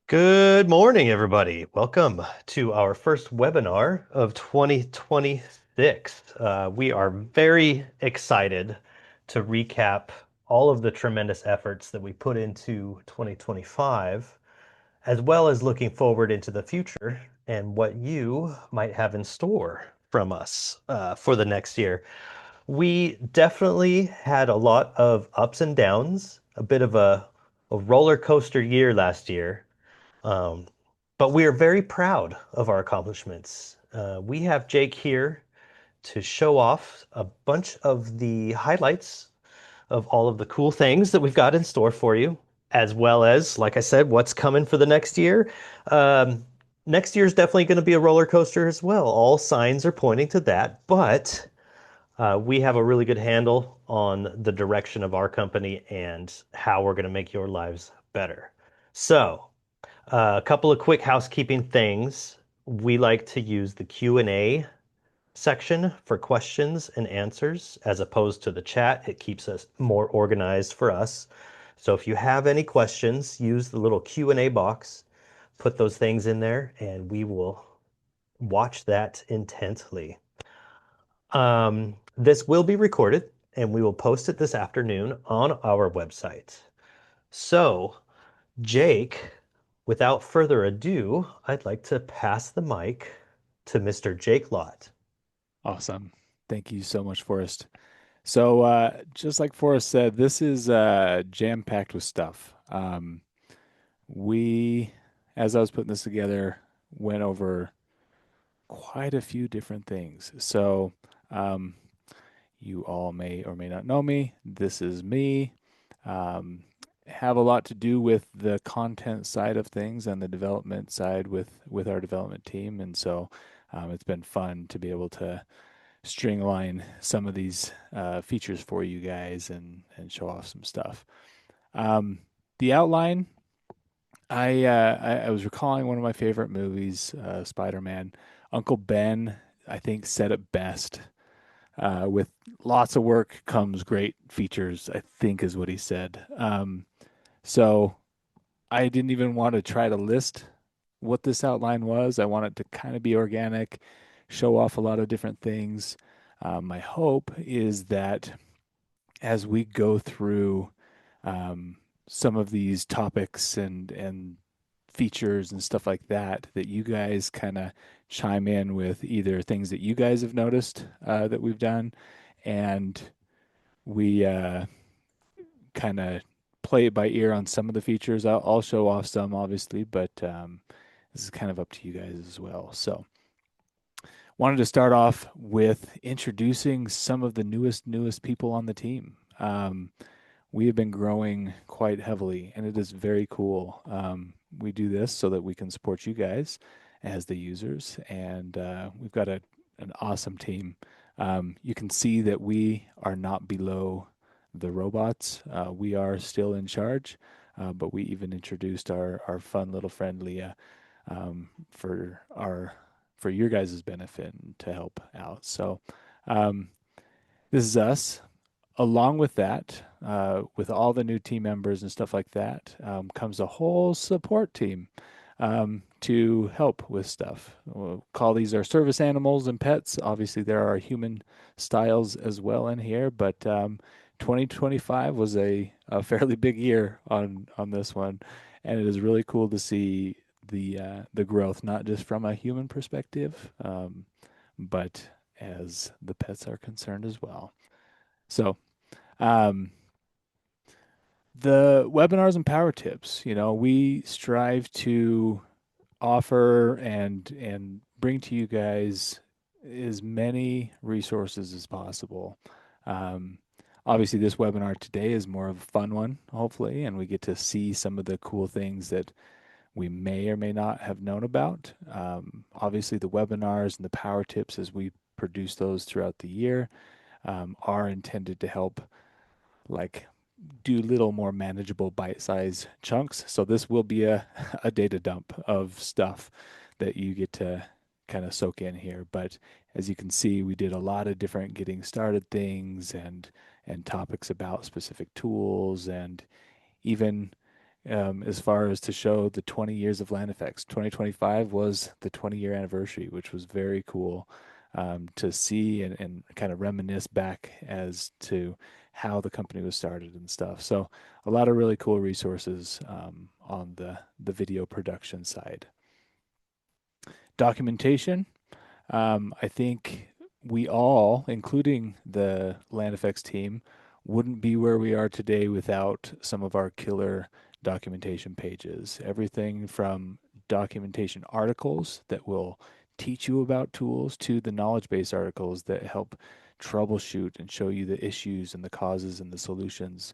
Good morning, everybody. Welcome to our first webinar of 2026. We are very excited to recap all of the tremendous efforts that we put into 2025, as well as looking forward into the future and what you might have in store from us for the next year. We definitely had a lot of ups and downs, a bit of a roller coaster year last year. Um, but we are very proud of our accomplishments. We have Jake here to show off a bunch of the highlights of all of the cool things that we've got in store for you, as well as, like I said, what's coming for the next year. Um, Next year is definitely going to be a roller coaster as well. All signs are pointing to that, but we have a really good handle on the direction of our company and how we're going to make your lives better. So, a couple of quick housekeeping things. We like to use the Q&A section for questions and answers as opposed to the chat. It keeps us more organized for us. So if you have any questions, use the little Q&A box, put those things in there, and we will watch that intently. This will be recorded and we will post it this afternoon on our website. So, Jake, without further ado, I'd like to pass the mic to Mr. Jake Lott. Awesome. Thank you so much, Forrest. So, just like Forrest said, this is jam-packed with stuff. We, as I was putting this together, went over quite a few different things. So, um, you all may or may not know me. This is me. Um, have a lot to do with the content side of things and the development side with our development team, and so it's been fun to be able to string some of these features for you guys and show off some stuff. Um, the outline, I was recalling one of my favorite movies, Spider-Man. Uncle Ben, I think, said it best. With lots of work comes great features, I think is what he said. So I didn't even want to try to list what this outline was. I want it to kind of be organic, show off a lot of different things. My hope is that as we go through um, some of these topics and features and stuff like that, that you guys kind of chime in with either things that you guys have noticed that we've done, and we kind of play it by ear on some of the features. I'll show off some, obviously, but this is kind of up to you guys as well. So, wanted to start off with introducing some of the newest people on the team. We have been growing quite heavily, and it is very cool. We do this so that we can support you guys as the users, and we've got an awesome team. You can see that we are not below the robots. We are still in charge, but we even introduced our fun little friend Leah for your guys' benefit and to help out. So um, this is us. Along with that, with all the new team members and stuff like that, comes a whole support team to help with stuff. We'll call these our service animals and pets. Obviously, there are human styles as well in here, but 2025 was a fairly big year on this one, and it is really cool to see the growth, not just from a human perspective, but as the pets are concerned as well. So, um, the webinars and power tips, we strive to offer and bring to you guys as many resources as possible. Um, Obviously, this webinar today is more of a fun one, hopefully, and we get to see some of the cool things that we may or may not have known about. Obviously, the webinars and the power tips, as we produce those throughout the year, are intended to help, like, do little more manageable bite-sized chunks. So this will be a data dump of stuff that you get to kind of soak in here. But as you can see, we did a lot of different getting started things and topics about specific tools, and even as far as to show the 20 years of Land Effects. 2025 was the 20-year anniversary, which was very cool to see and kind of reminisce back as to how the company was started and stuff. So a lot of really cool resources on the video production side. Documentation. I think we all, including the Land Effects team, wouldn't be where we are today without some of our killer documentation pages. Everything from documentation articles that will teach you about tools to the knowledge base articles that help troubleshoot and show you the issues and the causes and the solutions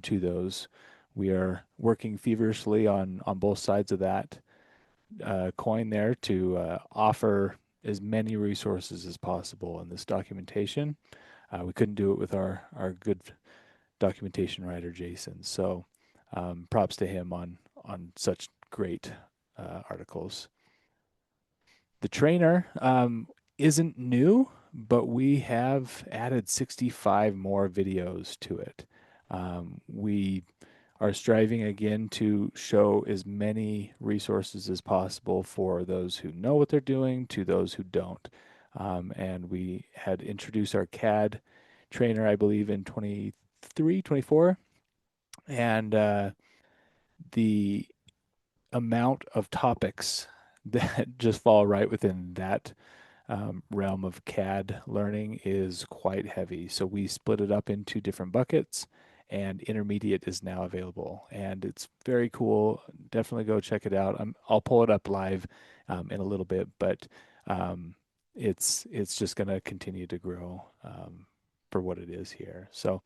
to those. We are working feverishly on both sides of that coin there to offer as many resources as possible in this documentation. We couldn't do it with our good documentation writer, Jason. So props to him on such great articles. The trainer isn't new, but we have added 65 more videos to it. We are striving again to show as many resources as possible for those who know what they're doing to those who don't. And we had introduced our CAD trainer, I believe, in 23, 24. And the amount of topics that just fall right within that realm of CAD learning is quite heavy. So we split it up into different buckets, and intermediate is now available. And it's very cool. Definitely go check it out. I'll pull it up live in a little bit, but it's just going to continue to grow for what it is here. So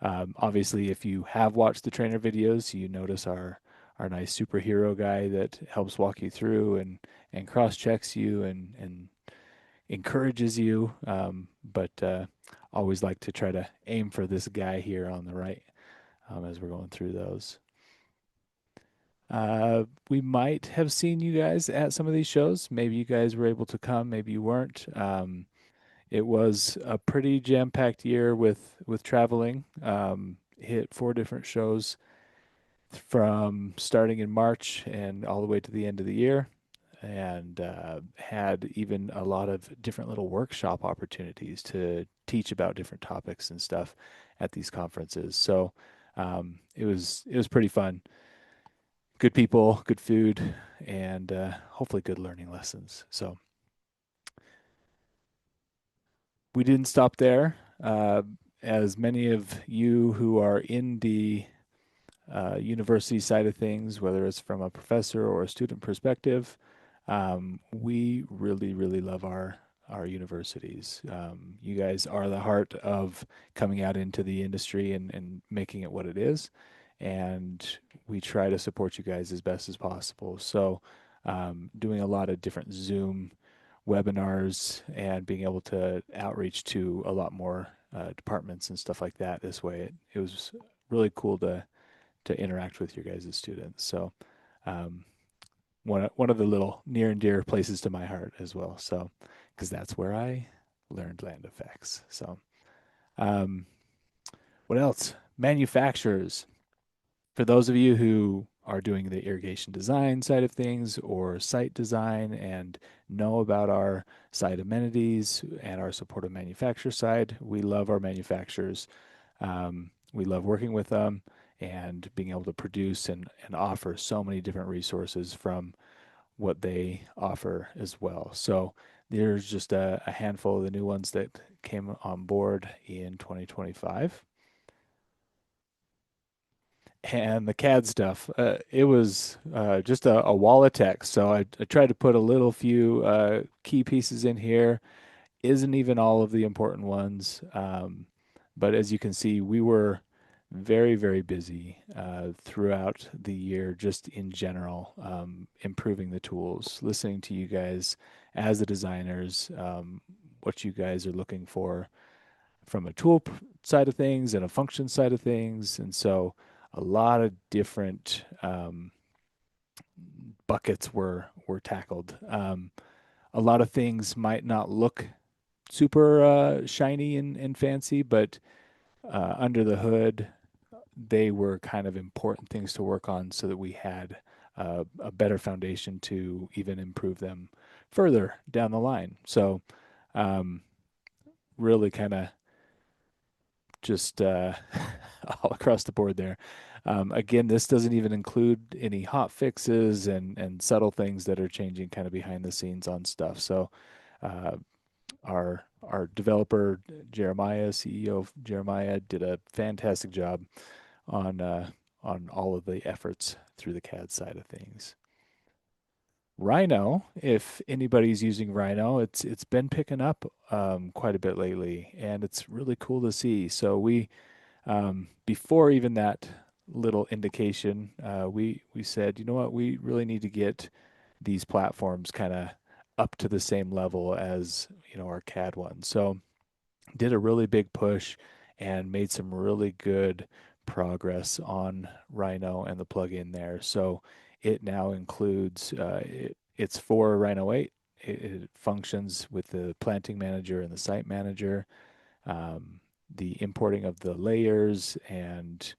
obviously, if you have watched the trainer videos, you notice our nice superhero guy that helps walk you through and cross checks you and encourages you. But always like to try to aim for this guy here on the right as we're going through those. We might have seen you guys at some of these shows. Maybe you guys were able to come, maybe you weren't. It was a pretty jam-packed year with traveling. Hit 4 different shows from starting in March and all the way to the end of the year, and had even a lot of different little workshop opportunities to teach about different topics and stuff at these conferences. So it was pretty fun. Good people, good food, and hopefully good learning lessons. So we didn't stop there. As many of you who are in the university side of things, whether it's from a professor or a student perspective, we really, really love our universities. You guys are the heart of coming out into the industry and making it what it is. And we try to support you guys as best as possible. So, doing a lot of different Zoom webinars and being able to outreach to a lot more departments and stuff like that this way, it was really cool to interact with your guys as students. So, one of the little near and dear places to my heart as well. So, because that's where I learned land effects. So, um, what else? Manufacturers. For those of you who are doing the irrigation design side of things or site design and know about our site amenities and our supportive manufacturer side, we love our manufacturers. We love working with them and being able to produce and offer so many different resources from what they offer as well. So there's just a handful of the new ones that came on board in 2025. And the CAD stuff, it was just a wall of text. So I tried to put a little few key pieces in here. Isn't even all of the important ones. But as you can see, we were very, very busy throughout the year, just in general, improving the tools, listening to you guys as the designers, what you guys are looking for from a tool side of things and a function side of things. And so a lot of different buckets were tackled. A lot of things might not look super shiny and fancy, but under the hood, they were kind of important things to work on so that we had a better foundation to even improve them further down the line. So, um, really kind of just all across the board there. Again, this doesn't even include any hot fixes and subtle things that are changing kind of behind the scenes on stuff. So, uh, our developer Jeremiah, CEO of Jeremiah, did a fantastic job on uh, on all of the efforts through the CAD side of things. Rhino, if anybody's using Rhino, it's been picking up quite a bit lately, and it's really cool to see. So we before even that little indication, we said, you know what, we really need to get these platforms kind of up to the same level as our CAD ones. So did a really big push and made some really good progress on Rhino and the plugin there. So it now includes it's for Rhino 8. It functions with the planting manager and the site manager, um, the importing of the layers, and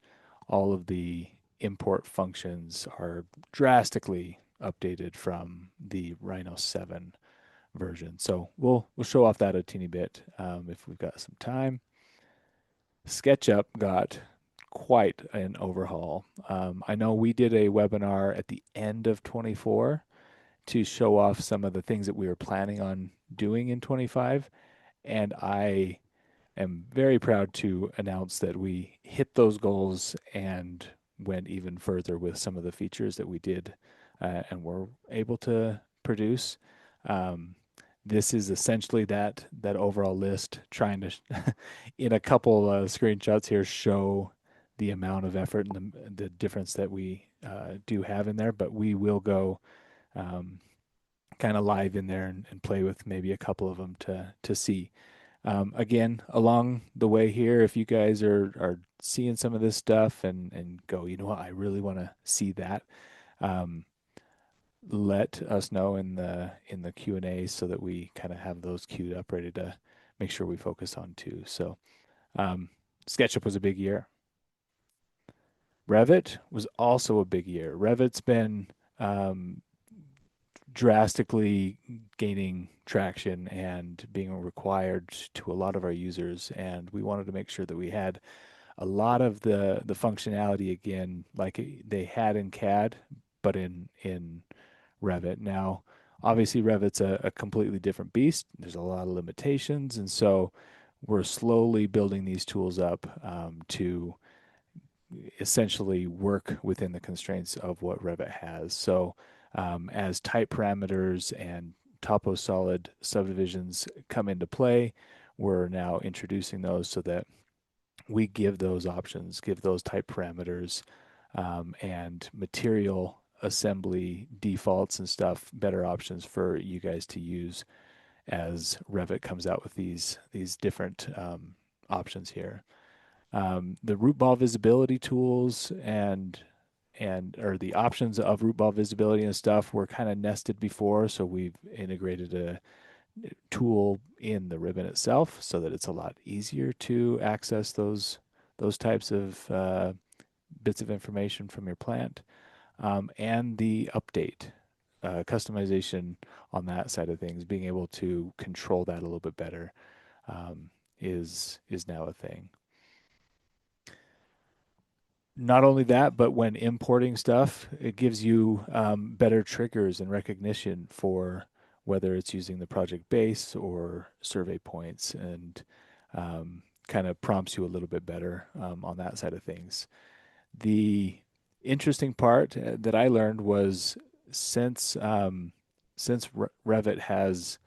all of the import functions are drastically updated from the Rhino 7 version. So we'll show off that a teeny bit if we've got some time. SketchUp got quite an overhaul. I know we did a webinar at the end of 24 to show off some of the things that we were planning on doing in 25, and I am very proud to announce that we hit those goals and went even further with some of the features that we did and were able to produce. Um, this is essentially that overall list, trying to in a couple screenshots here show the amount of effort and the difference that we do have in there. But we will go um, kind of live in there and play with maybe a couple of them to see. Again, along the way here, if you guys are seeing some of this stuff and go, you know what, I really want to see that. Um, let us know in the Q&A so that we kind of have those queued up ready to make sure we focus on too. So um, SketchUp was a big year. Revit was also a big year. Revit's been um, drastically gaining traction and being required to a lot of our users, and we wanted to make sure that we had a lot of the functionality again like they had in CAD, but in Revit. Now, obviously, Revit's a completely different beast. There's a lot of limitations, and so we're slowly building these tools up to essentially work within the constraints of what Revit has. So, as type parameters and topo solid subdivisions come into play, we're now introducing those so that we give those options, give those type parameters, and material assembly defaults and stuff, better options for you guys to use as Revit comes out with these different options here. The root ball visibility tools and or the options of root ball visibility and stuff were kind of nested before, so we've integrated a tool in the ribbon itself so that it's a lot easier to access those types of bits of information from your plant, and the update customization on that side of things, being able to control that a little bit better is now a thing. Not only that, but when importing stuff, it gives you better triggers and recognition for whether it's using the project base or survey points, and kind of prompts you a little bit better on that side of things. The interesting part that I learned was since Revit has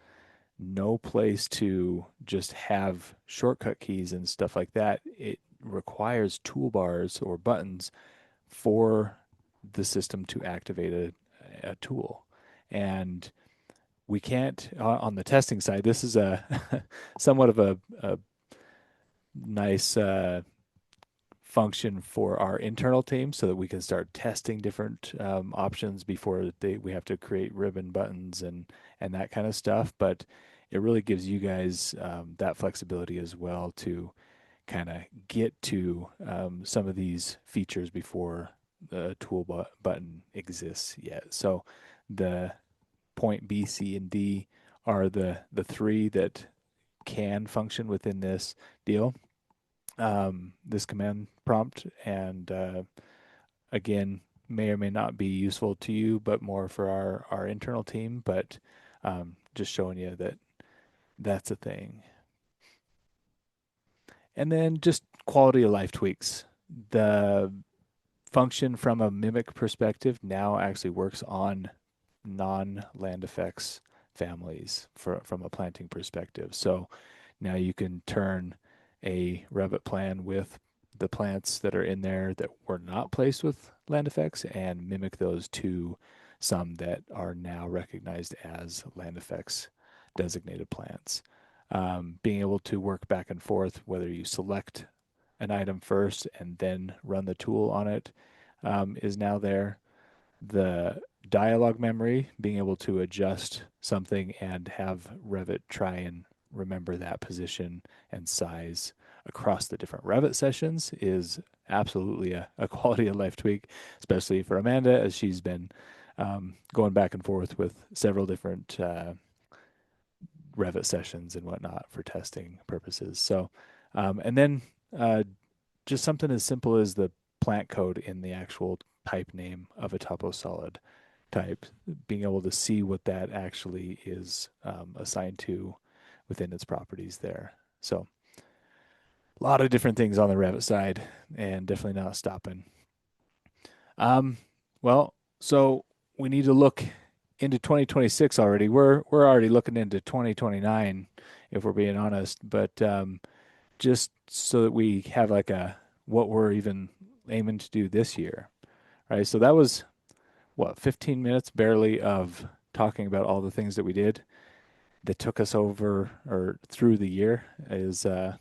no place to just have shortcut keys and stuff like that, it requires toolbars or buttons for the system to activate a tool. And we can't, on the testing side, this is a somewhat of a nice function for our internal team so that we can start testing different options before we have to create ribbon buttons and that kind of stuff. But it really gives you guys that flexibility as well to kind of get to some of these features before the button exists yet. So the point B, C, and D are the three that can function within this deal, this command prompt, and again, may or may not be useful to you, but more for our internal team. But just showing you that that's a thing. And then just quality of life tweaks. The function from a mimic perspective now actually works on non-land effects families from a planting perspective. So now you can turn a Revit plan with the plants that are in there that were not placed with land effects and mimic those to some that are now recognized as land effects designated plants. Being able to work back and forth, whether you select an item first and then run the tool on it, is now there. The dialogue memory, being able to adjust something and have Revit try and remember that position and size across the different Revit sessions, is absolutely a quality of life tweak, especially for Amanda, as she's been going back and forth with several different Revit sessions and whatnot for testing purposes. So, and then uh, just something as simple as the plant code in the actual type name of a topo solid type, being able to see what that actually is assigned to within its properties there. So a lot of different things on the Revit side, and definitely not stopping. Um, well, so we need to look into 2026 already. We're already looking into 2029 if we're being honest, but just so that we have like a what we're even aiming to do this year, right? So that was what 15 minutes barely of talking about all the things that we did that took us over or through the year is a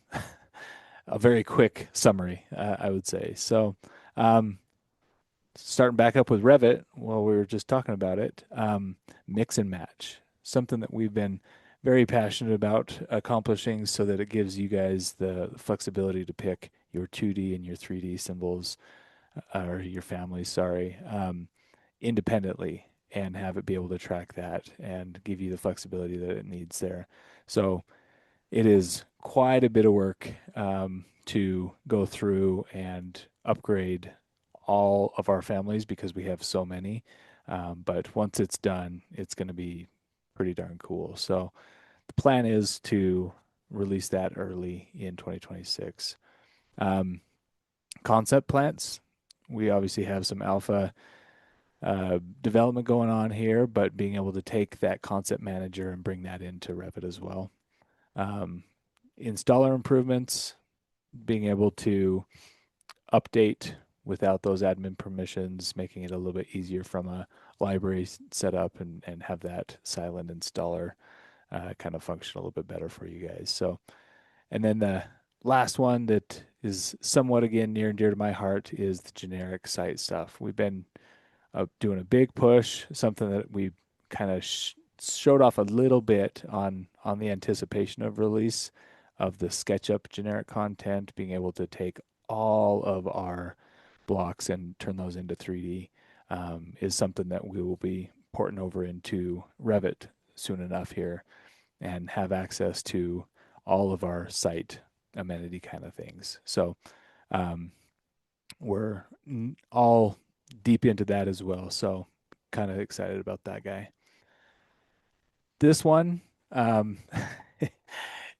very quick summary, I would say. So, um, starting back up with Revit, while we were just talking about it, mix and match, something that we've been very passionate about accomplishing so that it gives you guys the flexibility to pick your 2D and your 3D symbols, or your family, sorry, independently and have it be able to track that and give you the flexibility that it needs there. So it is quite a bit of work to go through and upgrade all of our families because we have so many. But once it's done, it's going to be pretty darn cool. So the plan is to release that early in 2026. Um, Concept plants, we obviously have some alpha development going on here, but being able to take that concept manager and bring that into Revit as well. Um, Installer improvements, being able to update without those admin permissions, making it a little bit easier from a library setup and have that silent installer kind of function a little bit better for you guys. So, and then the last one that is somewhat again near and dear to my heart is the generic site stuff. We've been doing a big push, something that we kind of showed off a little bit on the anticipation of release of the SketchUp generic content, being able to take all of our blocks and turn those into 3D, is something that we will be porting over into Revit soon enough here and have access to all of our site amenity kind of things. So um, we're all deep into that as well. So kind of excited about that guy. This one, um,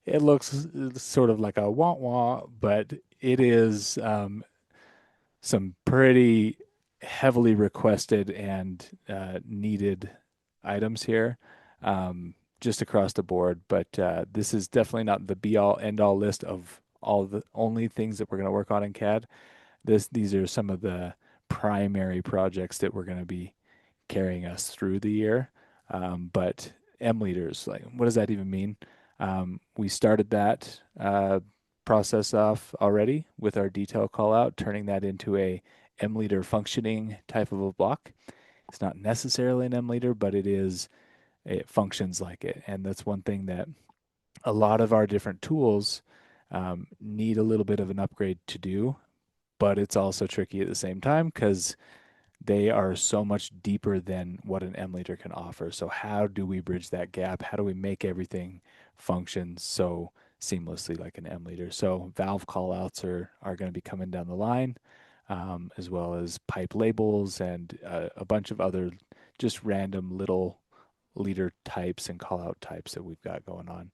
it looks sort of like a wah wah, but it is some pretty heavily requested and needed items here, just across the board. But this is definitely not the be all end all list of all the only things that we're going to work on in CAD. These are some of the primary projects that we're going to be carrying us through the year. But M leaders, like, what does that even mean? We started that process off already with our detail call out, turning that into a M leader functioning type of a block. It's not necessarily an M leader, but it functions like it. And that's one thing that a lot of our different tools need a little bit of an upgrade to do, but it's also tricky at the same time because they are so much deeper than what an emulator can offer. So how do we bridge that gap? How do we make everything function so seamlessly like an emulator? So valve callouts are going to be coming down the line, as well as pipe labels and a bunch of other just random little leader types and callout types that we've got going on.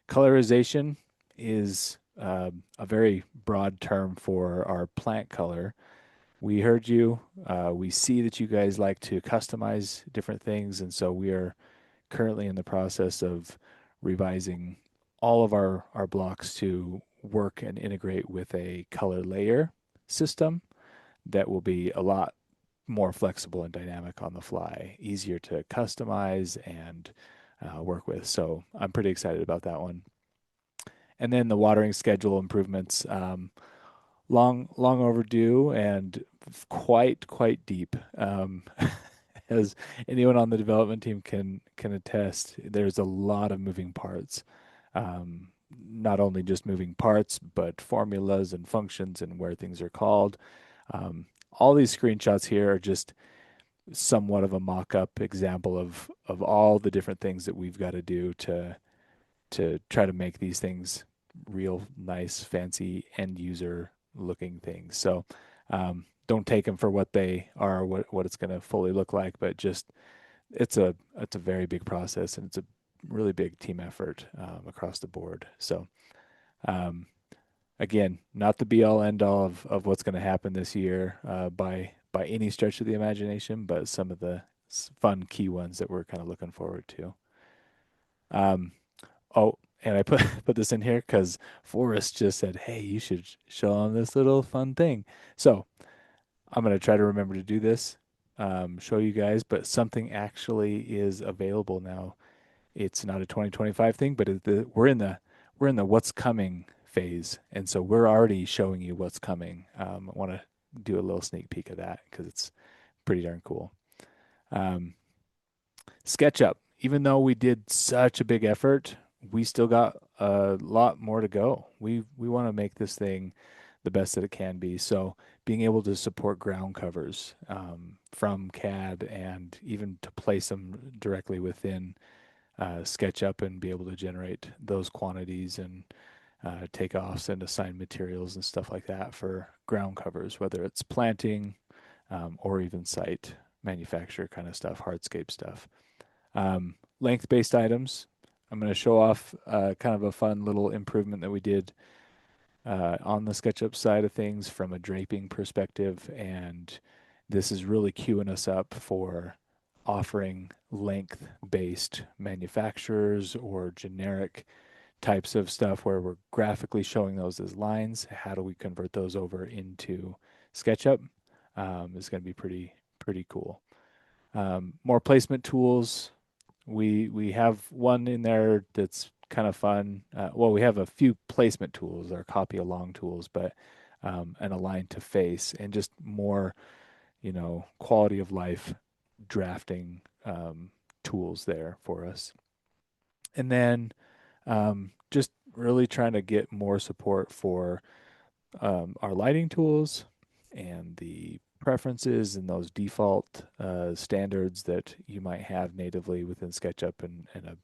Colorization is a very broad term for our plant color. We heard you. We see that you guys like to customize different things, and so we are currently in the process of revising all of our blocks to work and integrate with a color layer system that will be a lot more flexible and dynamic on the fly, easier to customize and work with. So I'm pretty excited about that one. And then the watering schedule improvements. Long overdue and quite deep. As anyone on the development team can attest, there's a lot of moving parts. Not only just moving parts, but formulas and functions and where things are called. All these screenshots here are just somewhat of a mock-up example of all the different things that we've got to do to try to make these things real nice, fancy end user looking things. So don't take them for what they are, what it's going to fully look like, but just it's a very big process and it's a really big team effort across the board. So um, again, not the be all end all of what's going to happen this year by any stretch of the imagination, but some of the fun key ones that we're kind of looking forward to. Um, Oh, and I put put this in here because Forrest just said, "Hey, you should show them this little fun thing." So I'm gonna try to remember to do this, show you guys. But something actually is available now. It's not a 2025 thing, but we're in the what's coming phase, and so we're already showing you what's coming. I want to do a little sneak peek of that because it's pretty darn cool. Um, SketchUp, even though we did such a big effort, we still got a lot more to go. We want to make this thing the best that it can be. So being able to support ground covers from CAD and even to place them directly within SketchUp and be able to generate those quantities and takeoffs and assign materials and stuff like that for ground covers, whether it's planting or even site manufacture kind of stuff, hardscape stuff. Length-based items. I'm going to show off kind of a fun little improvement that we did on the SketchUp side of things from a draping perspective, and this is really queuing us up for offering length-based manufacturers or generic types of stuff where we're graphically showing those as lines. How do we convert those over into SketchUp? Is going to be pretty cool. More placement tools. We have one in there that's kind of fun. Well, we have a few placement tools, our copy along tools, but and align to face and just more, quality of life drafting tools there for us. And then just really trying to get more support for our lighting tools and the preferences and those default standards that you might have natively within SketchUp and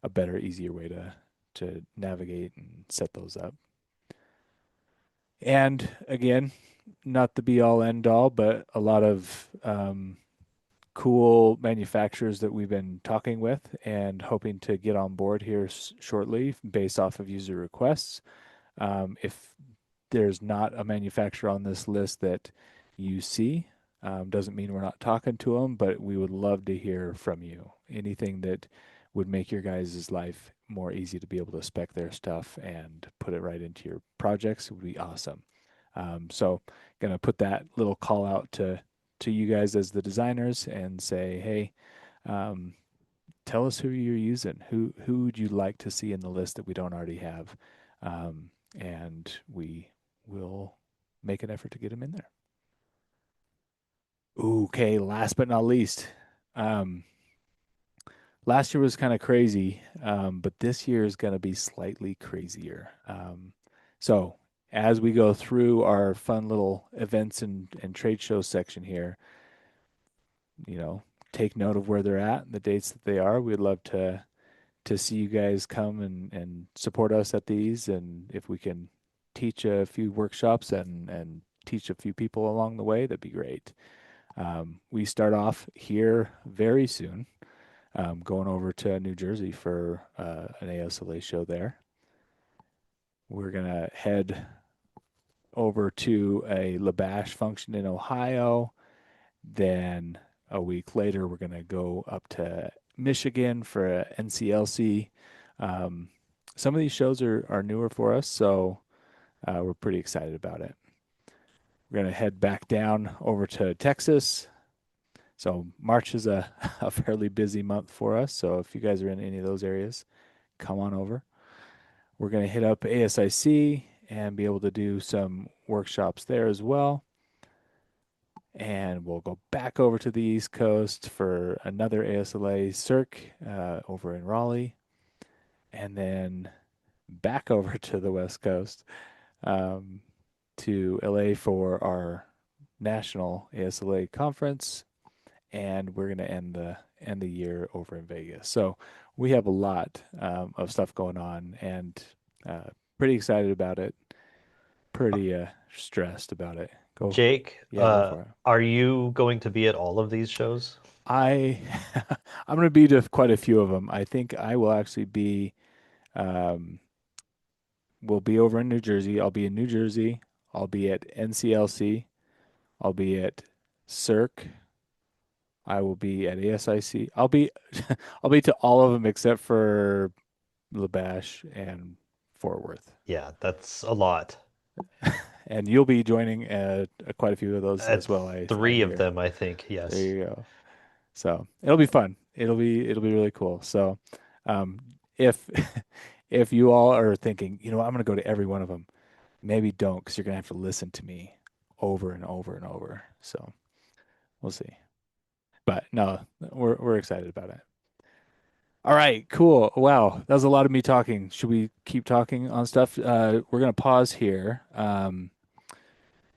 a better, easier way to navigate and set those up. And again, not the be all end all, but a lot of cool manufacturers that we've been talking with and hoping to get on board here shortly based off of user requests. If there's not a manufacturer on this list that you see, doesn't mean we're not talking to them, but we would love to hear from you. Anything that would make your guys' life more easy to be able to spec their stuff and put it right into your projects would be awesome. So, gonna put that little call out to you guys as the designers and say, hey, um, tell us who you're using. Who would you like to see in the list that we don't already have? And we will make an effort to get them in there. Okay, last but not least, um, last year was kind of crazy, but this year is going to be slightly crazier. So as we go through our fun little events and trade show section here, you know, take note of where they're at, the dates that they are. We'd love to see you guys come and support us at these, and if we can teach a few workshops and teach a few people along the way, that'd be great. We start off here very soon, going over to New Jersey for an ASLA show there. We're gonna head over to a Labash function in Ohio. Then a week later, we're going to go up to Michigan for a NCLC. Um, some of these shows are newer for us, so we're pretty excited about it. We're going to head back down over to Texas. So March is a fairly busy month for us. So if you guys are in any of those areas, come on over. We're going to hit up ASIC and be able to do some workshops there as well. And we'll go back over to the East Coast for another ASLA Circ over in Raleigh, and then back over to the West Coast um, to LA for our national ASLA conference, and we're going to end the year over in Vegas. So we have a lot of stuff going on, and uh, pretty excited about it. Pretty stressed about it. Go, Jake, yeah, go for it. are you going to be at all of these shows? I I'm going to be to quite a few of them. I think I will actually be um will be over in New Jersey. I'll be in New Jersey. I'll be at NCLC. I'll be at Circ. I will be at ASIC. I'll be to all of them except for Labash and Fort Worth. Yeah, that's a lot. And you'll be joining quite a few of those At as well. I three of hear. them, I think. There Yes. you go. So it'll be fun. It'll be really cool. So um, if if you all are thinking, you know, I'm going to go to every one of them, maybe don't because you're going to have to listen to me over and over and over. So we'll see. But no, we're excited about it. All right, cool. Wow, that was a lot of me talking. Should we keep talking on stuff? We're going to pause here.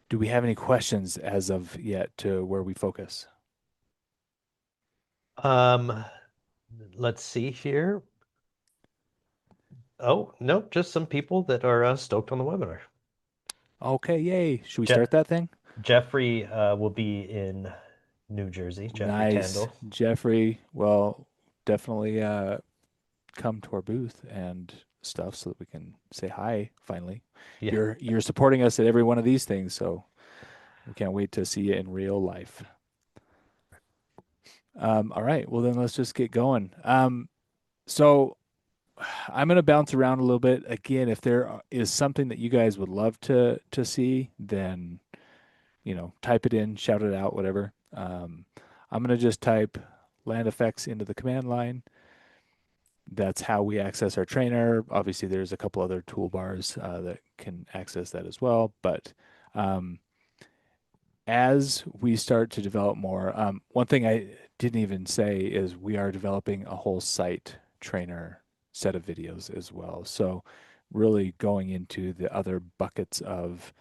Do we have any questions as of yet to where we focus? Um, let's see here. Oh, no, just some people that are stoked on the webinar. Okay, yay. Should we Je start that thing? Jeffrey will be in New Jersey, Jeffrey Nice. Tandle. Jeffrey, well, definitely come to our booth and stuff so that we can say hi finally. Yeah. You're supporting us at every one of these things, so we can't wait to see you in real life. All right, well then let's just get going. So I'm gonna bounce around a little bit. Again, if there is something that you guys would love to see, then type it in, shout it out, whatever. I'm gonna just type land effects into the command line. That's how we access our trainer. Obviously, there's a couple other toolbars that can access that as well. But um, as we start to develop more, one thing I didn't even say is we are developing a whole site trainer set of videos as well. So, really going into the other buckets of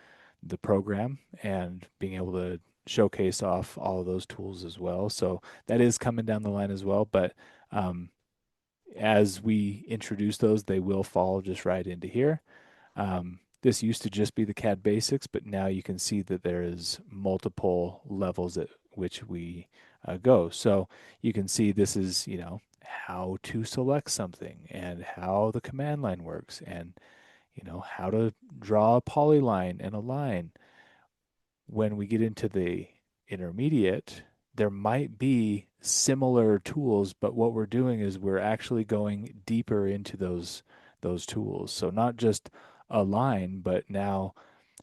the program and being able to showcase off all of those tools as well. So, that is coming down the line as well. But um, as we introduce those, they will fall just right into here. This used to just be the CAD basics, but now you can see that there is multiple levels at which we go. So you can see this is, how to select something and how the command line works and, how to draw a polyline and a line. When we get into the intermediate, there might be similar tools, but what we're doing is we're actually going deeper into those tools. So not just a line, but now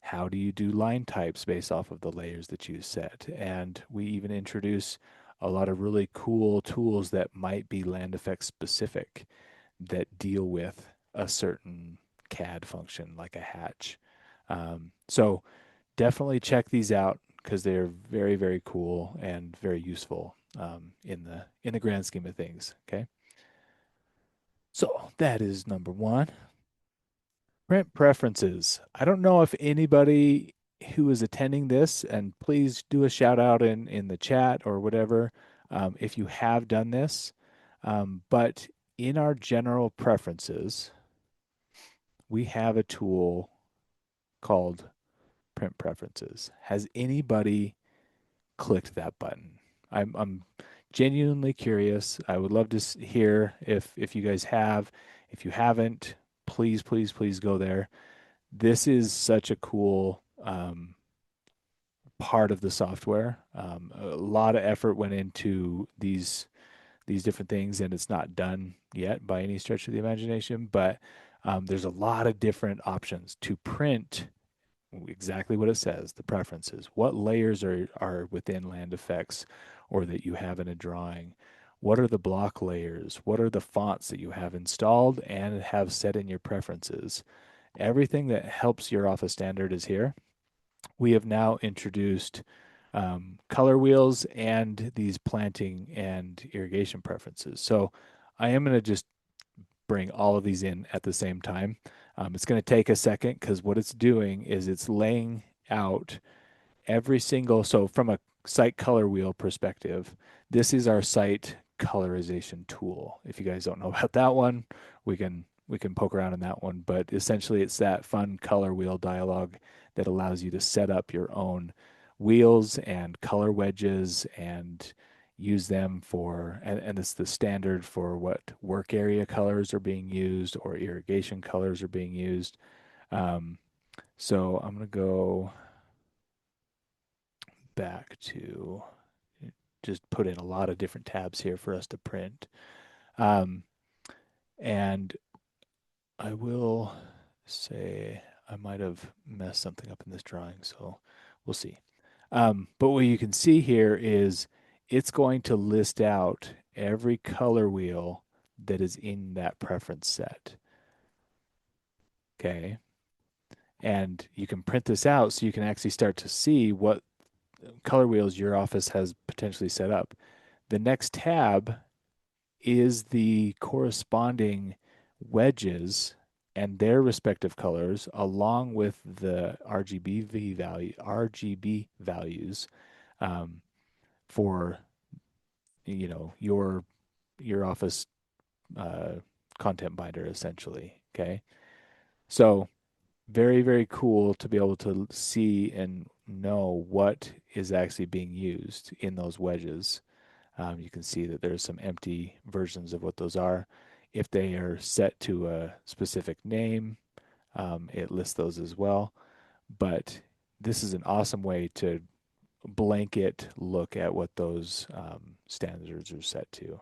how do you do line types based off of the layers that you set? And we even introduce a lot of really cool tools that might be land effect specific that deal with a certain CAD function like a hatch. So definitely check these out because they're very, very cool and very useful in the grand scheme of things. Okay, so that is number one. Print preferences. I don't know if anybody who is attending this, and please do a shout out in the chat or whatever, if you have done this. But in our general preferences, we have a tool called print preferences. Has anybody clicked that button? I'm genuinely curious. I would love to hear if you guys have. If you haven't, please, please, please go there. This is such a cool part of the software. A lot of effort went into these different things, and it's not done yet by any stretch of the imagination. But there's a lot of different options to print exactly what it says, the preferences. What layers are within land effects or that you have in a drawing? What are the block layers? What are the fonts that you have installed and have set in your preferences? Everything that helps your office standard is here. We have now introduced color wheels and these planting and irrigation preferences. So I am going to just bring all of these in at the same time. It's going to take a second because what it's doing is it's laying out every single, so from a site color wheel perspective, this is our site colorization tool. If you guys don't know about that one, we can poke around in that one, but essentially it's that fun color wheel dialog that allows you to set up your own wheels and color wedges and use them for, and it's the standard for what work area colors are being used or irrigation colors are being used. um, so I'm going to go back to just put in a lot of different tabs here for us to print. Um, and I will say I might have messed something up in this drawing, so we'll see. But what you can see here is it's going to list out every color wheel that is in that preference set. Okay. And you can print this out so you can actually start to see what color wheels your office has potentially set up. The next tab is the corresponding wedges and their respective colors, along with the RGB values um, for your office uh, content binder, essentially. Okay, so very very cool to be able to see and know what is actually being used in those wedges. You can see that there's some empty versions of what those are. If they are set to a specific name, it lists those as well. But this is an awesome way to blanket look at what those standards are set to.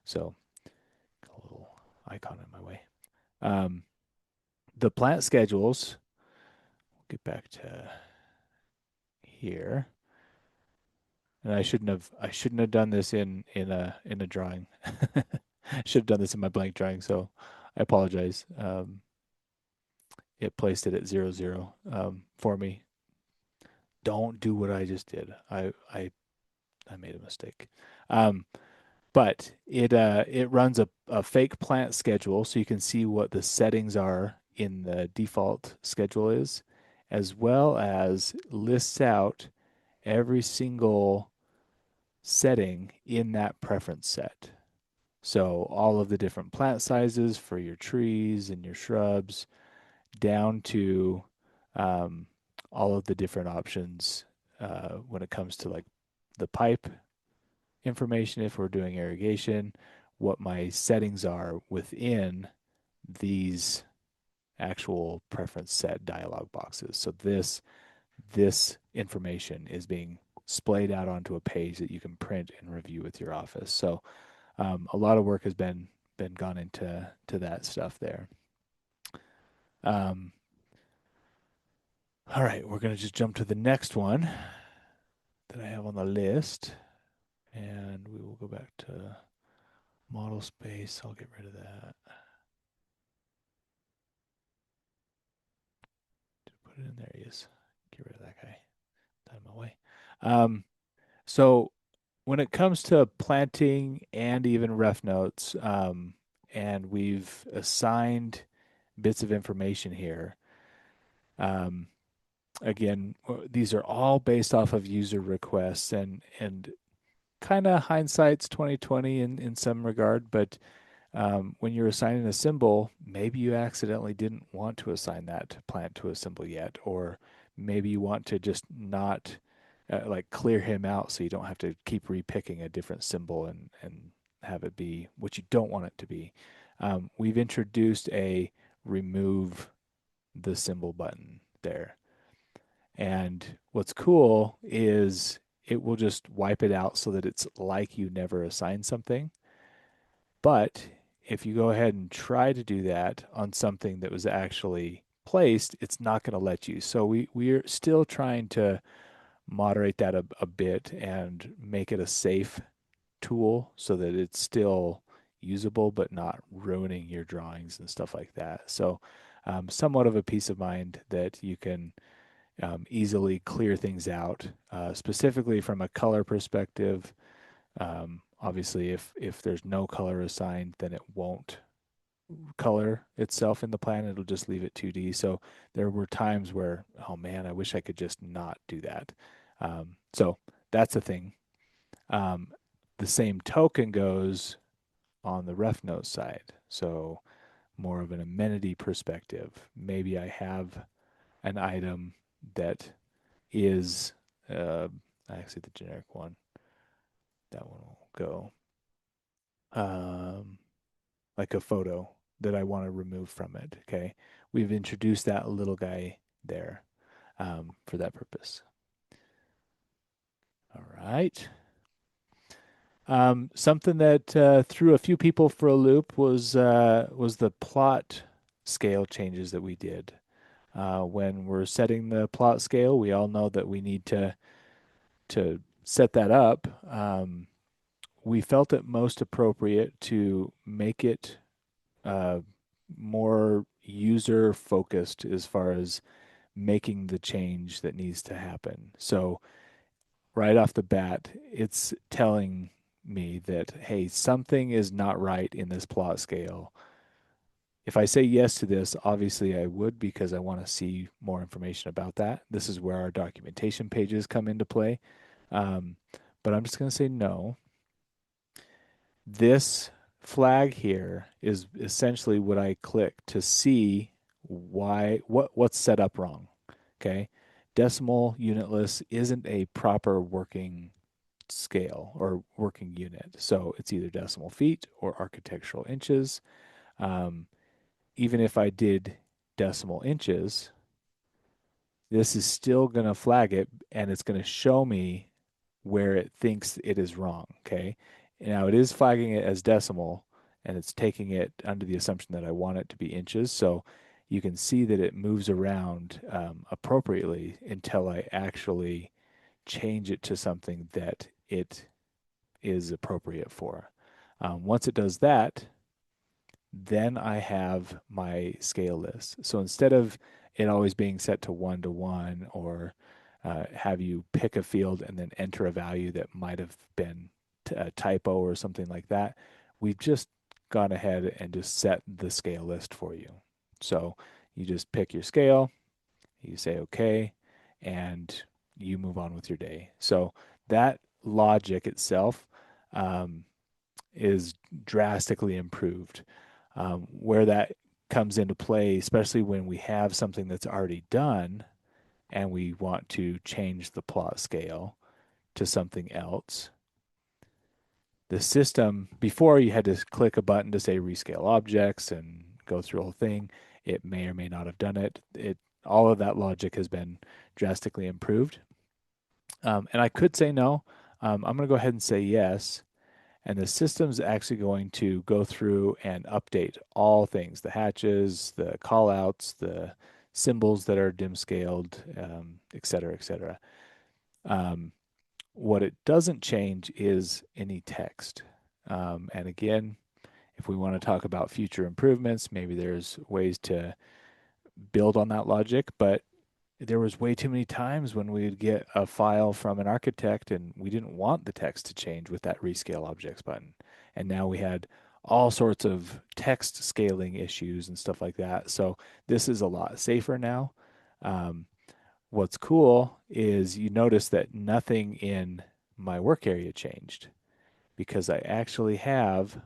So, a little icon in my way. Um, the plant schedules, we'll get back to here. And I shouldn't have done this in a drawing. I should have done this in my blank drawing, so I apologize. It placed it at 00 for me. Don't do what I just did. I made a mistake. Um, but it runs a fake plant schedule, so you can see what the settings are in the default schedule is, as well as lists out every single setting in that preference set. So all of the different plant sizes for your trees and your shrubs, down to um, all of the different options when it comes to like the pipe information if we're doing irrigation, what my settings are within these actual preference set dialog boxes. So this information is being splayed out onto a page that you can print and review with your office. So a lot of work has been gone into that stuff there. Um, all right, we're gonna just jump to the next one that I have on the list, and we will go back to model space. I'll get rid of that. Put it in there. He is. Get rid of that guy. Out of my way. Um, so when it comes to planting and even ref notes, and we've assigned bits of information here. Um, Again, these are all based off of user requests, and kind of hindsight's 2020 in some regard, but when you're assigning a symbol, maybe you accidentally didn't want to assign that plant to a symbol yet, or maybe you want to just not like clear him out so you don't have to keep repicking a different symbol and have it be what you don't want it to be. We've introduced a remove the symbol button there. And what's cool is it will just wipe it out so that it's like you never assigned something. But if you go ahead and try to do that on something that was actually placed, it's not going to let you. So we're still trying to moderate that a bit and make it a safe tool so that it's still usable but not ruining your drawings and stuff like that. So somewhat of a peace of mind that you can easily clear things out, specifically from a color perspective. Obviously, if there's no color assigned, then it won't color itself in the plan. It'll just leave it 2D. So there were times where, oh man, I wish I could just not do that. So that's a thing. Um, the same token goes on the ref note side. So more of an amenity perspective. Maybe I have an item that is actually the generic one. That one will go. Like a photo that I want to remove from it. Okay. We've introduced that little guy there for that purpose. All right. Something that threw a few people for a loop was the plot scale changes that we did. When we're setting the plot scale, we all know that we need to set that up. We felt it most appropriate to make it uh, more user focused as far as making the change that needs to happen. So, right off the bat, it's telling me that, hey, something is not right in this plot scale. If I say yes to this, obviously I would because I want to see more information about that. This is where our documentation pages come into play. Um, but I'm just going to say no. This flag here is essentially what I click to see what's set up wrong. Okay. Decimal unitless isn't a proper working scale or working unit. So it's either decimal feet or architectural inches. Um, Even if I did decimal inches, this is still going to flag it and it's going to show me where it thinks it is wrong. Okay. Now it is flagging it as decimal and it's taking it under the assumption that I want it to be inches. So you can see that it moves around appropriately until I actually change it to something that it is appropriate for. Once it does that, then I have my scale list. So instead of it always being set to one or have you pick a field and then enter a value that might have been a typo or something like that, we've just gone ahead and just set the scale list for you. So you just pick your scale, you say okay, and you move on with your day. So that logic itself um, is drastically improved. Where that comes into play, especially when we have something that's already done and we want to change the plot scale to something else. The system, before you had to click a button to say rescale objects and go through a whole thing, it may or may not have done it. All of that logic has been drastically improved. And I could say no. I'm going to go ahead and say yes. And the system's actually going to go through and update all things, the hatches, the callouts, the symbols that are dim scaled, et cetera, et cetera. Um, what it doesn't change is any text. And again, if we want to talk about future improvements, maybe there's ways to build on that logic, but there was way too many times when we'd get a file from an architect and we didn't want the text to change with that rescale objects button. And now we had all sorts of text scaling issues and stuff like that. So this is a lot safer now. Um, what's cool is you notice that nothing in my work area changed because I actually have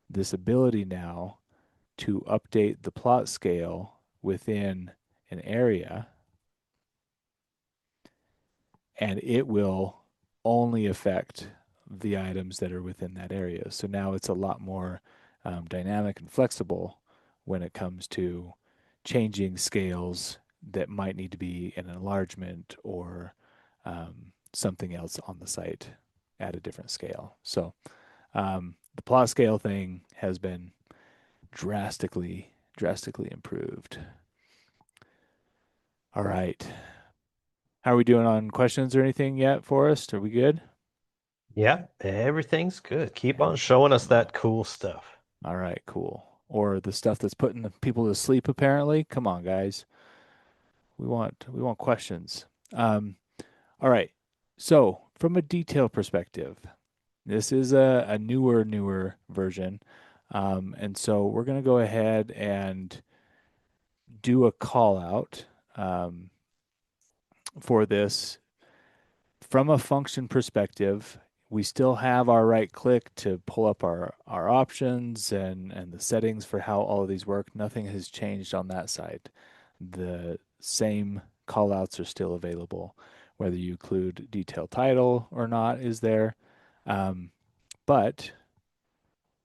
this ability now to update the plot scale within an area, and it will only affect the items that are within that area. So now it's a lot more dynamic and flexible when it comes to changing scales that might need to be an enlargement or something else on the site at a different scale. So the plot scale thing has been drastically improved. All right. How are we doing on questions or anything yet, Forrest? Are we good? Yeah, everything's good. Keep on showing us Excellent. that cool stuff. All right, cool. Or the stuff that's putting the people to sleep, apparently. Come on, guys. We want questions. Um, all right. So from a detail perspective, this is a newer version. And so we're gonna go ahead and do a call out for this. From a function perspective, we still have our right click to pull up our options and the settings for how all of these work. Nothing has changed on that side. The same callouts are still available, whether you include detail title or not is there. Um, but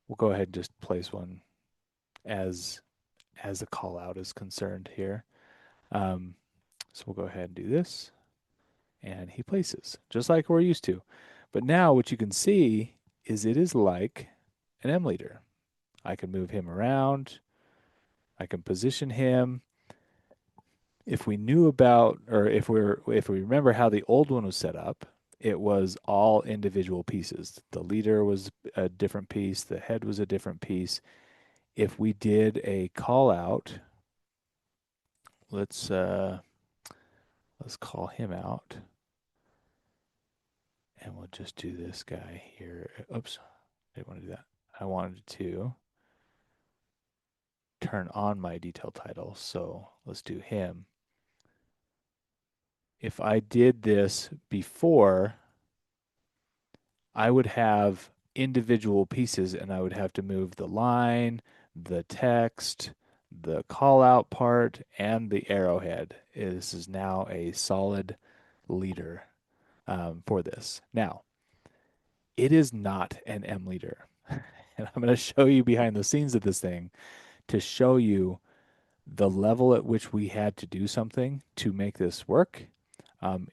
we'll go ahead and just place one as a call out is concerned here. Um, so we'll go ahead and do this. And he places, just like we're used to. But now what you can see is it is like an M leader. I can move him around. I can position him. If we knew about, or if we remember how the old one was set up, it was all individual pieces. The leader was a different piece. The head was a different piece. If we did a call out, let's uh, let's call him out, and we'll just do this guy here. Oops, I didn't want to do that. I wanted to turn on my detail title. So let's do him. If I did this before, I would have individual pieces and I would have to move the line, the text, the call out part, and the arrowhead. This is now a solid leader for this. Now, it is not an M leader. And I'm going to show you behind the scenes of this thing to show you the level at which we had to do something to make this work.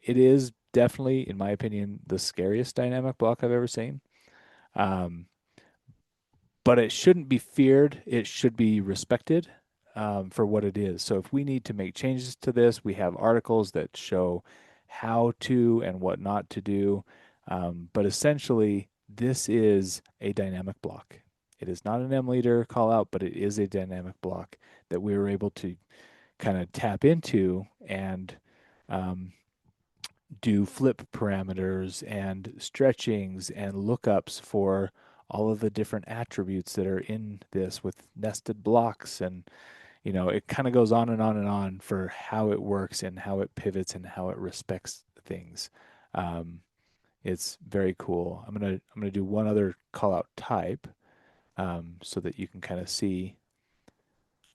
It is definitely, in my opinion, the scariest dynamic block I've ever seen. Um, but it shouldn't be feared. It should be respected for what it is. So if we need to make changes to this, we have articles that show how to and what not to do. But essentially, this is a dynamic block. It is not an M leader call out, but it is a dynamic block that we were able to kind of tap into and um, do flip parameters and stretchings and lookups for all of the different attributes that are in this with nested blocks. And it kind of goes on and on and on for how it works and how it pivots and how it respects things. um, it's very cool. I'm gonna do one other call out type so that you can kind of see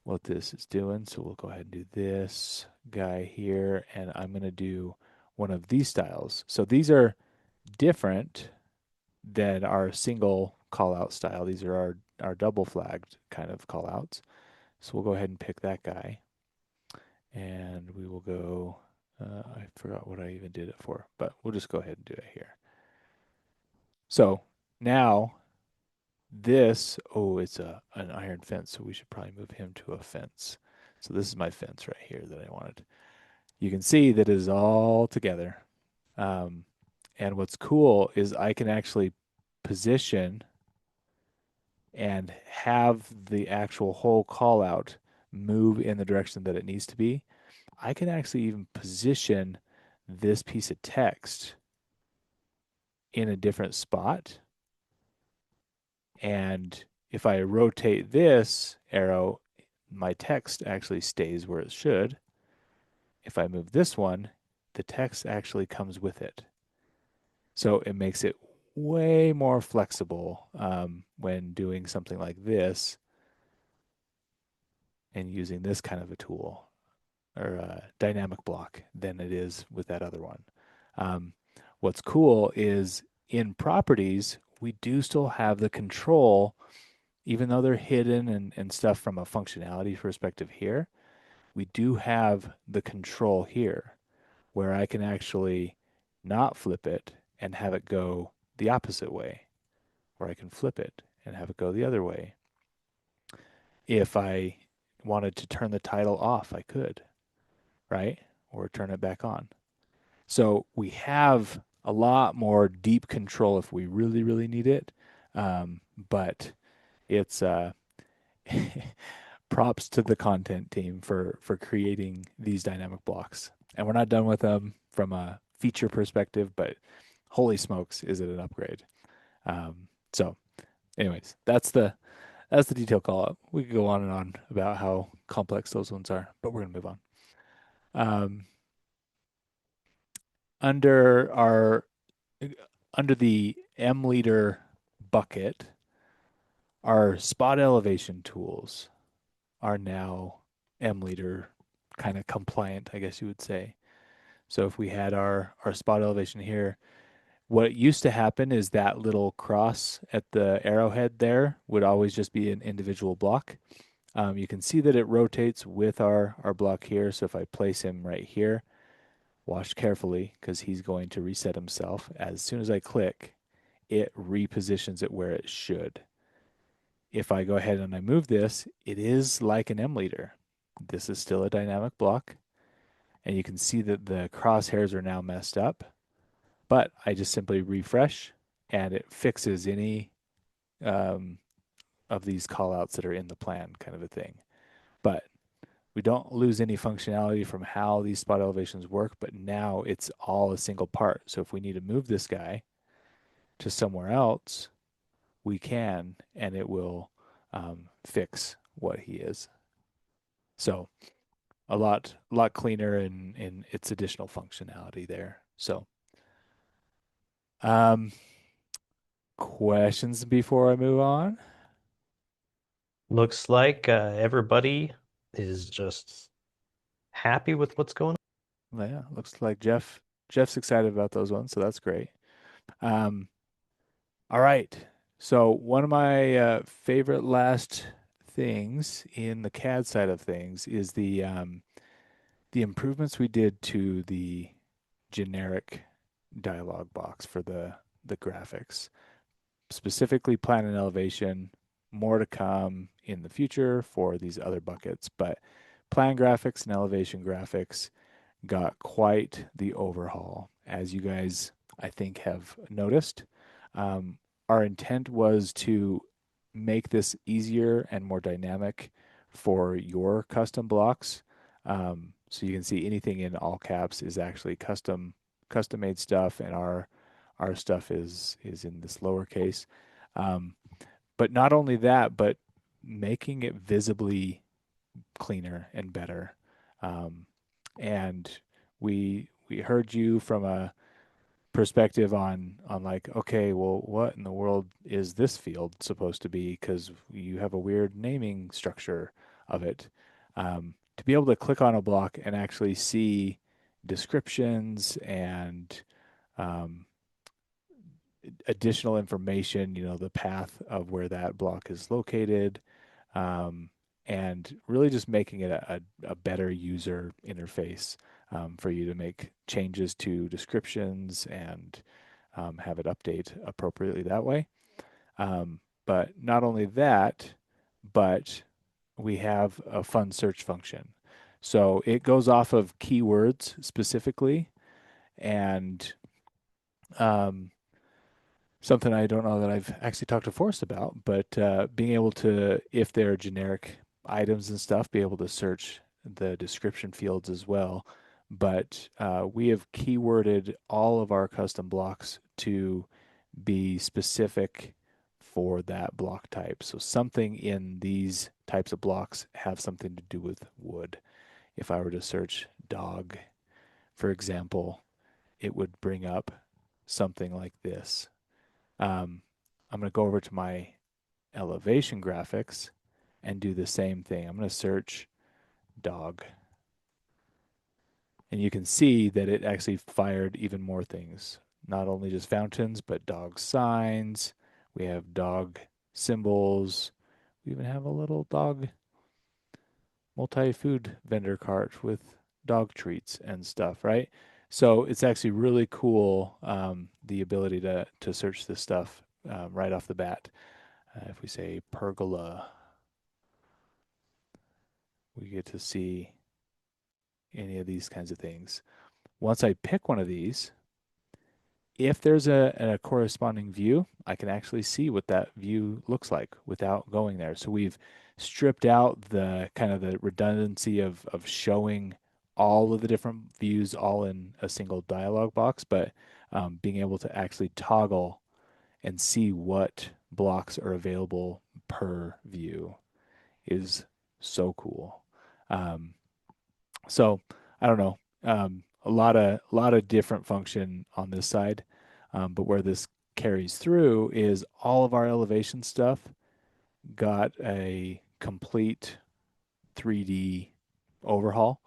what this is doing. So we'll go ahead and do this guy here, and I'm going to do one of these styles. So these are different than our single call out style. These are our double flagged kind of call outs. So we'll go ahead and pick that guy, and we will go. I forgot what I even did it for, but we'll just go ahead and do it here. So now this, oh, it's an iron fence, so we should probably move him to a fence. So this is my fence right here that I wanted. You can see that it is all together. Um, and what's cool is I can actually position and have the actual whole call out move in the direction that it needs to be. I can actually even position this piece of text in a different spot and if I rotate this arrow, my text actually stays where it should. If I move this one, the text actually comes with it. So it makes it way more flexible when doing something like this and using this kind of a tool or a dynamic block than it is with that other one. Um, what's cool is in properties, we do still have the control, even though they're hidden and stuff from a functionality perspective here, we do have the control here where I can actually not flip it and have it go the opposite way, or I can flip it and have it go the other way. If I wanted to turn the title off, I could, right? Or turn it back on. So we have a lot more deep control if we really, really need it. But it's props to the content team for creating these dynamic blocks. And we're not done with them from a feature perspective, but holy smokes, is it an upgrade? So, anyways, that's the detail call up. We could go on and on about how complex those ones are, but we're gonna move on. Um, under our under the M leader bucket, our spot elevation tools are now M leader kind of compliant, I guess you would say. So if we had our spot elevation here, what used to happen is that little cross at the arrowhead there would always just be an individual block. You can see that it rotates with our block here. So if I place him right here, watch carefully because he's going to reset himself. As soon as I click, it repositions it where it should. If I go ahead and I move this, it is like an M leader. This is still a dynamic block. And you can see that the crosshairs are now messed up. But I just simply refresh and it fixes any um, of these callouts that are in the plan, kind of a thing. But we don't lose any functionality from how these spot elevations work, but now it's all a single part. So if we need to move this guy to somewhere else, we can, and it will fix what he is. So a lot cleaner in its additional functionality there. So um, questions before I move on? Looks like everybody is just happy with what's going on. Yeah, looks like Jeff's excited about those ones, so that's great. Um, all right. So one of my favorite last things in the CAD side of things is the improvements we did to the generic dialog box for the graphics, specifically plan and elevation. More to come in the future for these other buckets, but plan graphics and elevation graphics got quite the overhaul, as you guys, I think, have noticed. Um, our intent was to make this easier and more dynamic for your custom blocks. So you can see anything in all caps is actually custom made stuff, and our stuff is in this lowercase. Um, but not only that, but making it visibly cleaner and better. Um, and we heard you from a perspective on like, okay, well, what in the world is this field supposed to be? Because you have a weird naming structure of it. To be able to click on a block and actually see descriptions and um, additional information, the path of where that block is located, um, and really just making it a better user interface for you to make changes to descriptions and have it update appropriately that way. But not only that, but we have a fun search function. So it goes off of keywords specifically, and um, something I don't know that I've actually talked to Forrest about, but being able to, if they're generic items and stuff, be able to search the description fields as well. But we have keyworded all of our custom blocks to be specific for that block type. So something in these types of blocks have something to do with wood. If I were to search dog, for example, it would bring up something like this. I'm going to go over to my elevation graphics and do the same thing. I'm going to search dog. And you can see that it actually fired even more things. Not only just fountains, but dog signs. We have dog symbols. We even have a little dog multi-food vendor cart with dog treats and stuff, right? So it's actually really cool, the ability to search this stuff right off the bat. If we say pergola, we get to see any of these kinds of things. Once I pick one of these, if there's a corresponding view, I can actually see what that view looks like without going there. So we've stripped out the kind of the redundancy of showing all of the different views all in a single dialog box, but being able to actually toggle and see what blocks are available per view is so cool. Um, so I don't know. A lot of different function on this side, but where this carries through is all of our elevation stuff got a complete 3D overhaul,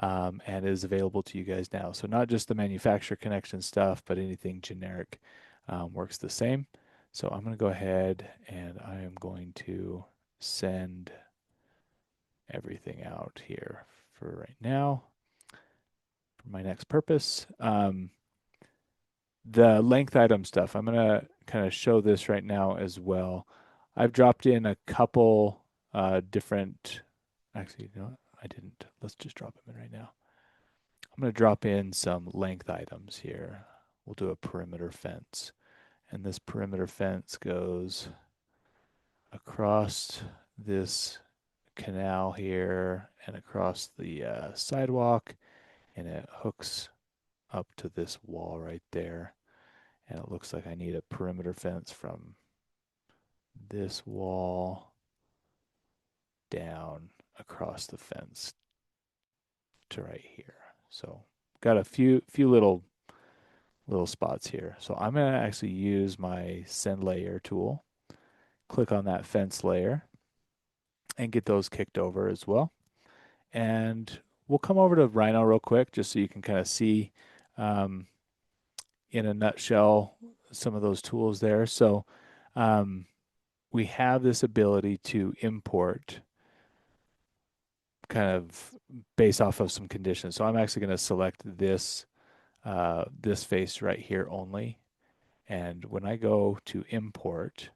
and is available to you guys now. So not just the manufacturer connection stuff, but anything generic works the same. So I'm going to go ahead and I am going to send everything out here for right now for my next purpose. The length item stuff, I'm going to kind of show this right now as well. I've dropped in a couple different, actually, you know what? I didn't. Let's just drop them in right now. I'm going to drop in some length items here. We'll do a perimeter fence. And this perimeter fence goes across this canal here and across the sidewalk, and it hooks up to this wall right there. And it looks like I need a perimeter fence from this wall down across the fence to right here. So got a few little spots here. So I'm going to actually use my send layer tool, click on that fence layer, and get those kicked over as well. And we'll come over to Rhino real quick just so you can kind of see, um, in a nutshell, some of those tools there. So um, we have this ability to import kind of based off of some conditions. So I'm actually going to select this face right here only. And when I go to import,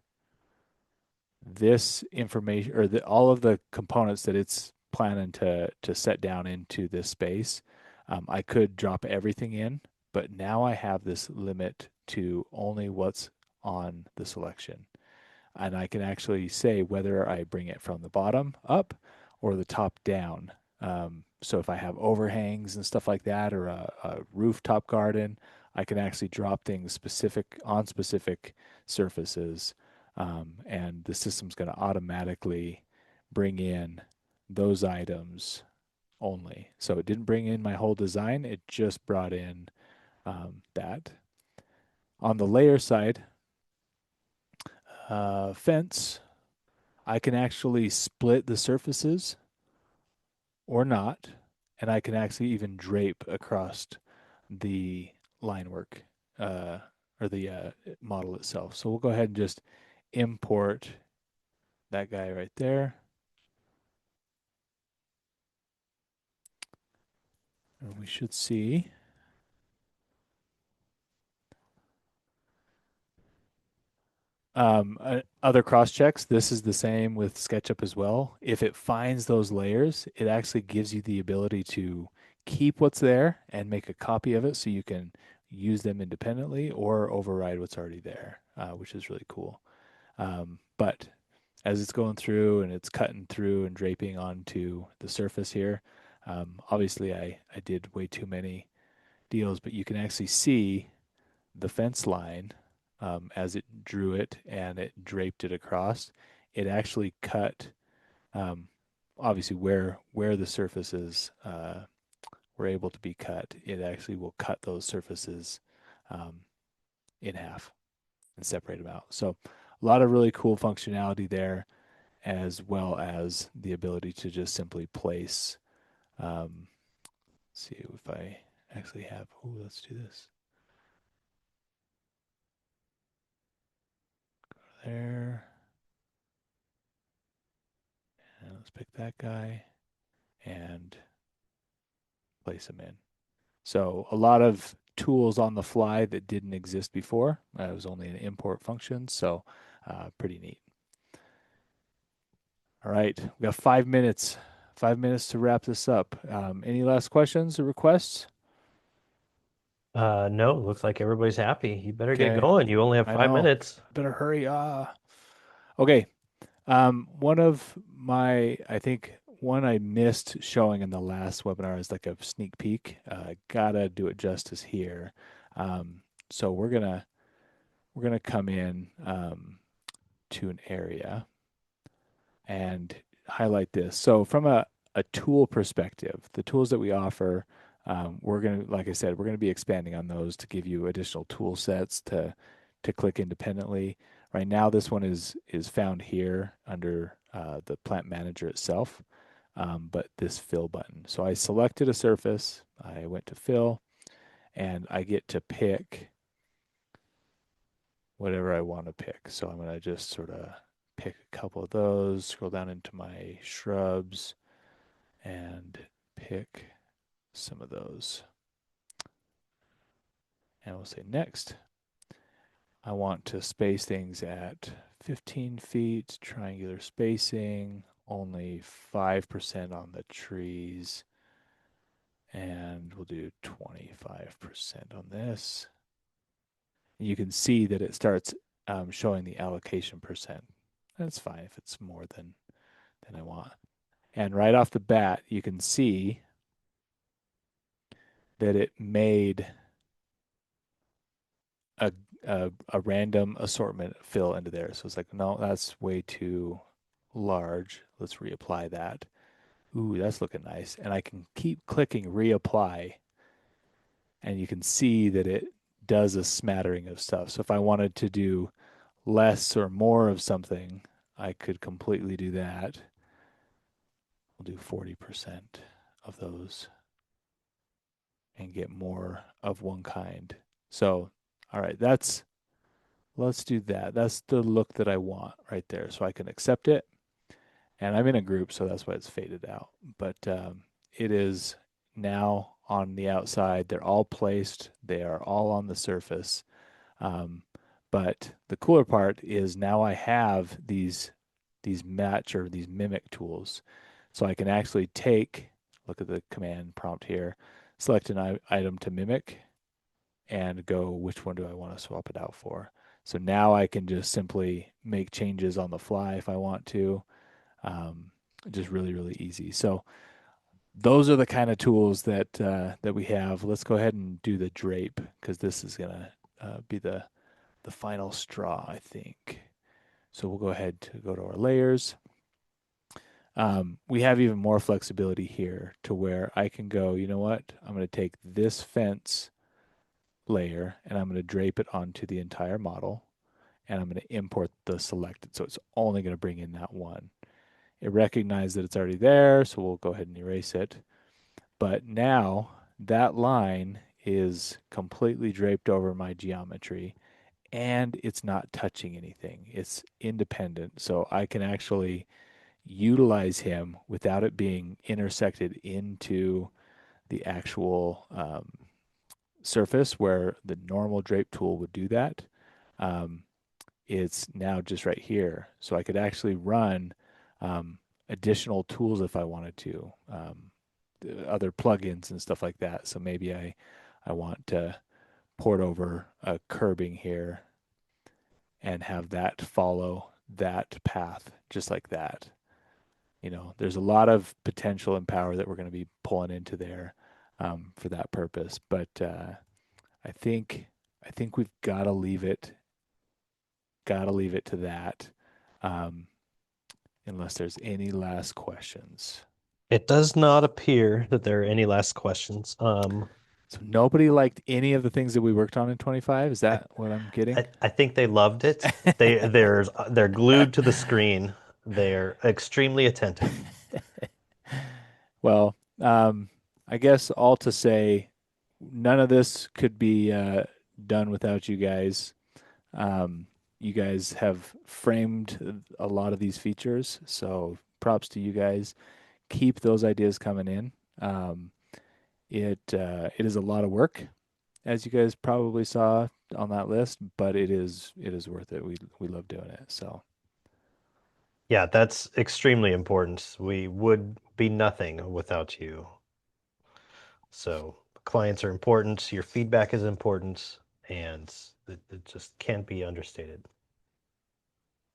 this information or all of the components that it's planning to set down into this space, I could drop everything in, but now I have this limit to only what's on the selection. And I can actually say whether I bring it from the bottom up or the top down. So if I have overhangs and stuff like that, or a rooftop garden, I can actually drop things specific on specific surfaces, and the system's going to automatically bring in those items only. So it didn't bring in my whole design; it just brought in that. On the layer side, fence, I can actually split the surfaces or not, and I can actually even drape across the line work, uh, or the model itself. So we'll go ahead and just import that guy right there. And we should see other cross checks. This is the same with SketchUp as well. If it finds those layers, it actually gives you the ability to keep what's there and make a copy of it so you can use them independently or override what's already there, which is really cool. But as it's going through and it's cutting through and draping onto the surface here, obviously I did way too many deals, but you can actually see the fence line as it drew it and it draped it across, it actually cut, um, obviously where the surfaces were able to be cut, it actually will cut those surfaces um, in half and separate them out. So a lot of really cool functionality there, as well as the ability to just simply place. Um, see if I actually have. Oh, let's do this. There, and let's pick that guy and place him in. So a lot of tools on the fly that didn't exist before. It was only an import function, so pretty neat. All right, we got 5 minutes. 5 minutes to wrap this up. Any last questions or requests? No, looks like everybody's happy. You better get Okay, going. You only have I five know. minutes. Better hurry. Okay. One of my, I think one I missed showing in the last webinar is like a sneak peek. Gotta do it justice here. Um, so we're gonna come in to an area and highlight this. So from a tool perspective, the tools that we offer, we're gonna, like I said, we're gonna be expanding on those to give you additional tool sets to click independently. Right now, this one is found here under the plant manager itself, but this fill button. So I selected a surface, I went to fill, and I get to pick whatever I want to pick. So I'm going to just sort of pick a couple of those, scroll down into my shrubs, and pick some of those. And we'll say next. I want to space things at 15 feet, triangular spacing, only 5% on the trees, and we'll do 25% on this. You can see that it starts showing the allocation percent. That's fine if it's more than I want. And right off the bat, you can see that it made a, a random assortment fill into there. So it's like, no, that's way too large. Let's reapply that. Ooh, that's looking nice. And I can keep clicking reapply, and you can see that it does a smattering of stuff. So if I wanted to do less or more of something, I could completely do that. We'll do 40% of those and get more of one kind. So, all right, let's do that. That's the look that I want right there. So I can accept it. And I'm in a group, so that's why it's faded out. But it is now on the outside. They're all placed, they are all on the surface. Um, but the cooler part is now I have these match or these mimic tools. So I can actually look at the command prompt here, select an item to mimic, and go, which one do I want to swap it out for? So now I can just simply make changes on the fly if I want to. Um, just really, really easy. So those are the kind of tools that we have. Let's go ahead and do the drape because this is gonna be the final straw, I think. So we'll go ahead to go to our layers. We have even more flexibility here to where I can go, you know what? I'm going to take this fence layer and I'm going to drape it onto the entire model and I'm going to import the selected. So it's only going to bring in that one. It recognized that it's already there, so we'll go ahead and erase it. But now that line is completely draped over my geometry and it's not touching anything. It's independent. So I can actually utilize him without it being intersected into the actual surface where the normal drape tool would do that. Um, it's now just right here. So I could actually run additional tools if I wanted to, other plugins and stuff like that. So maybe I want to port over a curbing here and have that follow that path just like that. There's a lot of potential and power that we're going to be pulling into there for that purpose. But I think we've got to leave it gotta leave it to that. Um, unless there's any last questions. It does not appear that there are any last questions. So nobody liked any of the things that we worked on in 25. Is I, that what I'm getting? I think they loved it. They're glued to the screen. They're extremely attentive. Well, I guess all to say, none of this could be done without you guys. You guys have framed a lot of these features, so props to you guys. Keep those ideas coming in. Um, it is a lot of work, as you guys probably saw on that list, but it is worth it. We love doing it. So Yeah, that's extremely important. We would be nothing without you. So clients are important, your feedback is important, and it just can't be understated.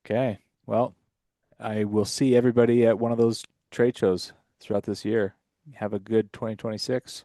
okay, well, I will see everybody at one of those trade shows throughout this year. Have a good 2026.